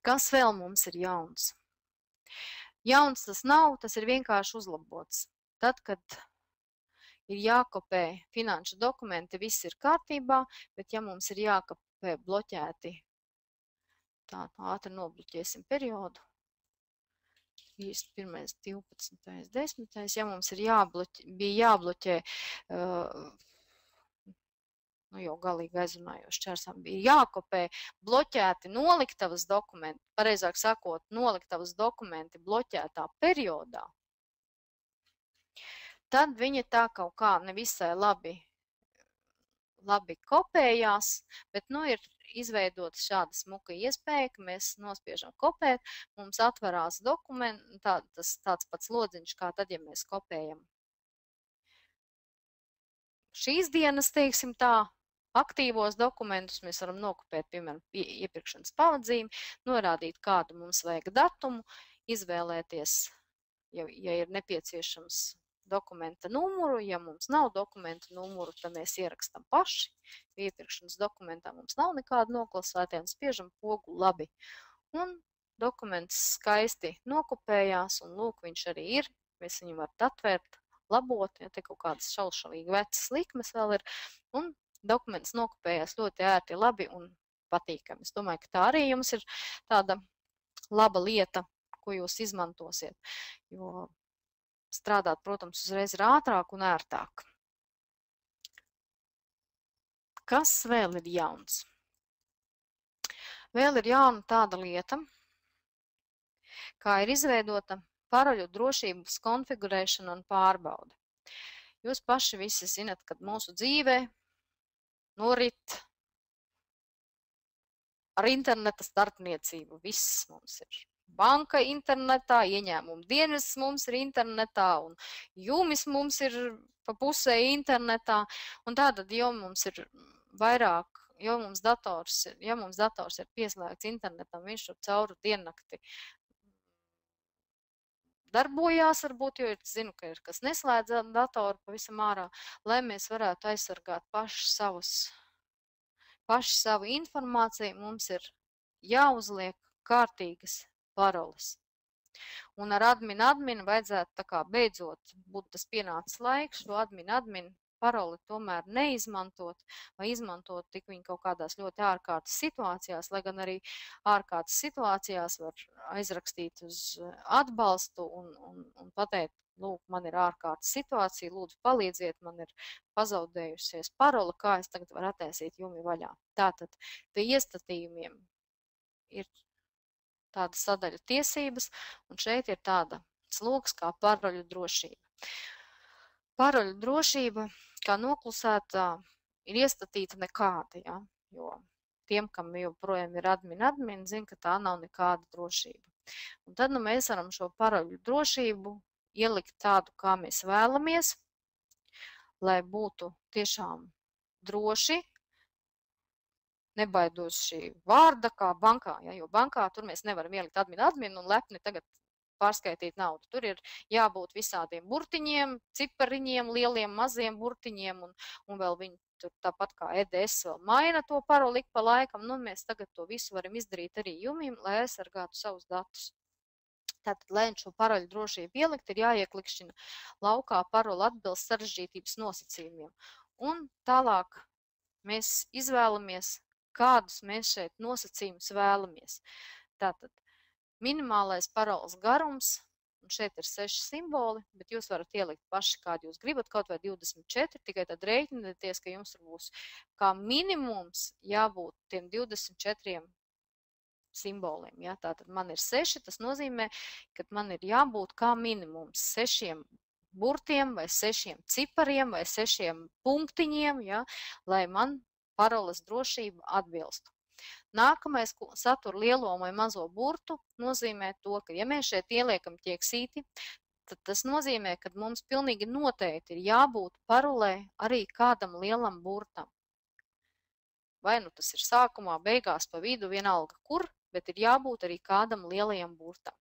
Kas vēl mums ir jauns? Jauns tas nav, tas ir vienkārši uzlabots. Tad, kad ir jākopē finanšu dokumenti, viss ir kārtībā, bet ja mums ir jākopē bloķēti, tā ātri nobloķēsim periodu. 1. 12. 10. Ja mums ir bija jābloķē, nu jau galīgi aizrunājoši čērsām, bija jākopē bloķēti noliktavas dokumenti, pareizāk sakot, noliktavas dokumenti bloķētā periodā, tad viņa tā kaut kā nevisai labi kopējās, bet, nu, ir izveidota šāda smuka iespēja, ka mēs nospiežam kopēt, mums atverās dokumenti, tāds pats lodziņš, kā tad, ja mēs kopējam šīs dienas, teiksim tā, aktīvos dokumentus, mēs varam nokopēt, piemēram, iepirkšanas pavadzīmi, norādīt, kādu mums vajag datumu, izvēlēties, ja ir nepieciešams dokumenta numuru, ja mums nav dokumenta numuru, tad mēs ierakstam paši, jo iepirkšanas dokumentā mums nav nekāda noklasētie un spiežam pogu labi. Un dokuments skaisti nokopējās, un lūk, viņš arī ir, mēs viņu varat atvērt, labot, ja te kaut kādas šaušalīgi vecas likmes vēl ir, un dokuments nokopējās ļoti ērti, labi un patīkami. Es domāju, ka tā arī jums ir tāda laba lieta, ko jūs izmantosiet, jo strādāt, protams, uzreiz ir ātrāk un ērtāk. Kas vēl ir jauns? Vēl ir jauna tāda lieta, kā ir izveidota paroļu drošības konfigurēšana un pārbaude. Jūs paši visi zinat, kad mūsu dzīvē norit ar interneta starpniecību. Viss mums ir banka internetā, ieņēmuma dienests mums ir internetā, un jumis mums ir pa pusē internetā, un tātad, ja mums ir vairāk, ja mums dators ir pieslēgts internetam, viņš tur cauri diennakti darbojās, varbūt, jo zinu, ka ir kas neslēdz datoru pavisam ārā, lai mēs varētu aizsargāt paši savu informāciju, mums ir jāuzliek kārtīgas paroles. Un ar admin vajadzētu tā kā beidzot būt tas pienācis laiks, šo admin paroli tomēr neizmantot, vai izmantot tik viņu kaut kādās ļoti ārkārtas situācijās, lai gan arī ārkārtas situācijās var aizrakstīt uz atbalstu un pateikt, lūk, man ir ārkārtas situācija, lūdzu palīdziet, man ir pazaudējusies parola, kā es tagad varu attaisīt jumi vaļā. Tātad pie iestatījumiem ir tāda sadaļa tiesības, un šeit ir tāda sloks kā paroļu drošība. Paroļu drošība, kā noklusētā, ir iestatīta nekāda, ja? Jo tiem, kam joprojām ir admin, zina, ka tā nav nekāda drošība. Un tad mēs varam šo paroļu drošību ielikt tādu, kā mēs vēlamies, lai būtu tiešām droši, nebaidos šī vārda kā bankā, ja? Jo bankā tur mēs nevaram ielikt admin un lepni tagad pārskaitīt naudu. Tur ir jābūt visādiem burtiņiem, cipariņiem, lieliem, maziem burtiņiem, un vēl viņi tur tāpat kā EDS vēl maina to paroli ik pa laikam. Nu, mēs tagad to visu varam izdarīt arī jumim, lai aizsargātu savus datus. Tātad, lai šo paroļu drošību ielikt, ir jāieklikšķina laukā parola atbilst sarežģītības nosacījumiem. Un tālāk mēs izvēlamies, kādus mēs šeit nosacījumus vēlamies. Tātad, minimālais paroles garums, un šeit ir 6 simboli, bet jūs varat ielikt paši, kādu jūs gribat, kaut vai 24, tikai tad rēķinieties, ka jums būs kā minimums jābūt tiem 24 simboliem. Ja? Tātad man ir 6, tas nozīmē, ka man ir jābūt kā minimums 6 burtiem vai 6 cipariem vai 6 punktiņiem, ja? Lai man paroles drošība atbilstu. Nākamais satura lielo vai mazo burtu nozīmē to, ka ja mēs šeit ieliekam ķieksīti, tad tas nozīmē, ka mums pilnīgi noteikti ir jābūt parolē arī kādam lielam burtam. Vai nu tas ir sākumā, beigās, pa vidu, vienalga kur, bet ir jābūt arī kādam lielajam burtam.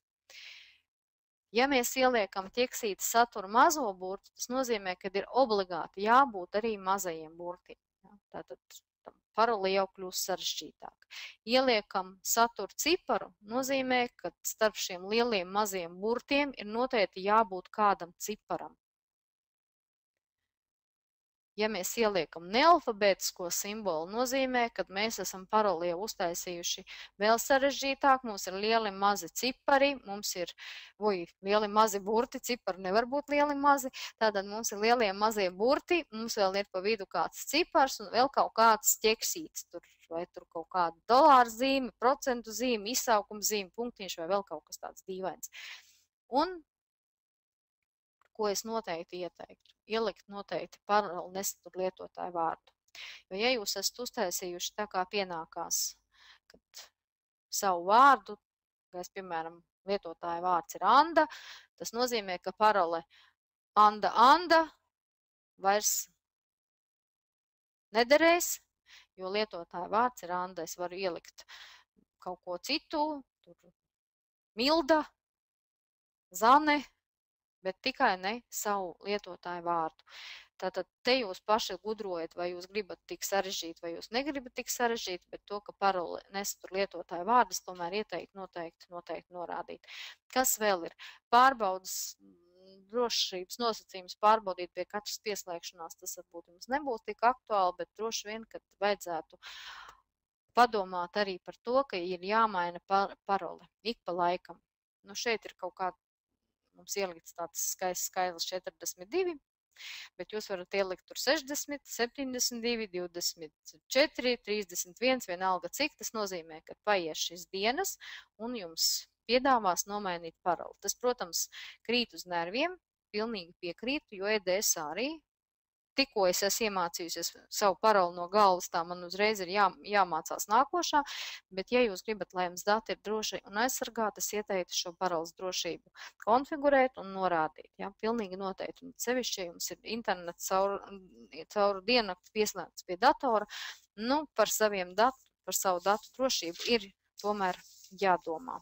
Ja mēs ieliekam ķieksīti satura mazo burtu, tas nozīmē, ka ir obligāti jābūt arī mazajiem burtiem. Tātad parole jau kļūst sarežģītāk. Ieliekam satura ciparu, nozīmē, ka starp šiem lieliem maziem burtiem ir noteikti jābūt kādam ciparam. Ja mēs ieliekam nealfabētisko simbolu, nozīmē, ka mēs esam paroli jau uztaisījuši vēl sarežģītāk, mums ir lieli mazi cipari, mums ir, lieli mazi burti, cipari nevar būt lieli mazi, tātad mums ir lielie mazie burti, mums vēl ir pa vidu kāds cipars un vēl kaut kāds ķeksīts, vai tur kaut kāda dolāra zīme, procentu zīme, izsaukuma zīme, punktiņš vai vēl kaut kas tāds dīvains. Un ko es noteikti ieteiktu? Ielikt noteikti paroli nesatur lietotāju vārdu. Jo, ja jūs esat uztaisījuši tā kā pienākās, kad savu vārdu, piemēram, lietotāja vārds ir Anda, tas nozīmē, ka parole Anda vairs nederēs, jo lietotāja vārds ir Anda. Es varu ielikt kaut ko citu, tur Milda, Zane, bet tikai ne savu lietotāju vārdu. Tātad te jūs paši gudrojat, vai jūs gribat tik sarežģīt, vai jūs negribat tik sarežģīt, bet to, ka parole nesatur lietotāju vārdus, tomēr ieteikti noteikti norādīt. Kas vēl ir? Pārbaudas drošības nosacījums pārbaudīt pie katras pieslēgšanās, tas varbūt jums nebūs tik aktuāli, bet droši vien, kad vajadzētu padomāt arī par to, ka ir jāmaina parole ik pa laikam. Nu, šeit ir kaut kāda mums ielikts tāds skaists skaitlis 42, bet jūs varat ielikt tur 60, 72, 24, 31, vienalga cik. Tas nozīmē, ka paies šis dienas un jums piedāvās nomainīt paroli. Tas, protams, krīt uz nerviem, pilnīgi piekrītu, jo EDS arī. Tikko es esmu iemācījusies savu paroli no galvas, tā man uzreiz ir jāmācās nākošā, bet ja jūs gribat, lai jums dati ir droši un aizsargāti, es ieteiktu šo paroles drošību konfigurēt un norādīt. Ja? Pilnīgi noteikti. Un sevišķi, ja jums ir internets caur diennakti pieslēgts pie datora, nu, par savu datu drošību ir tomēr jādomā.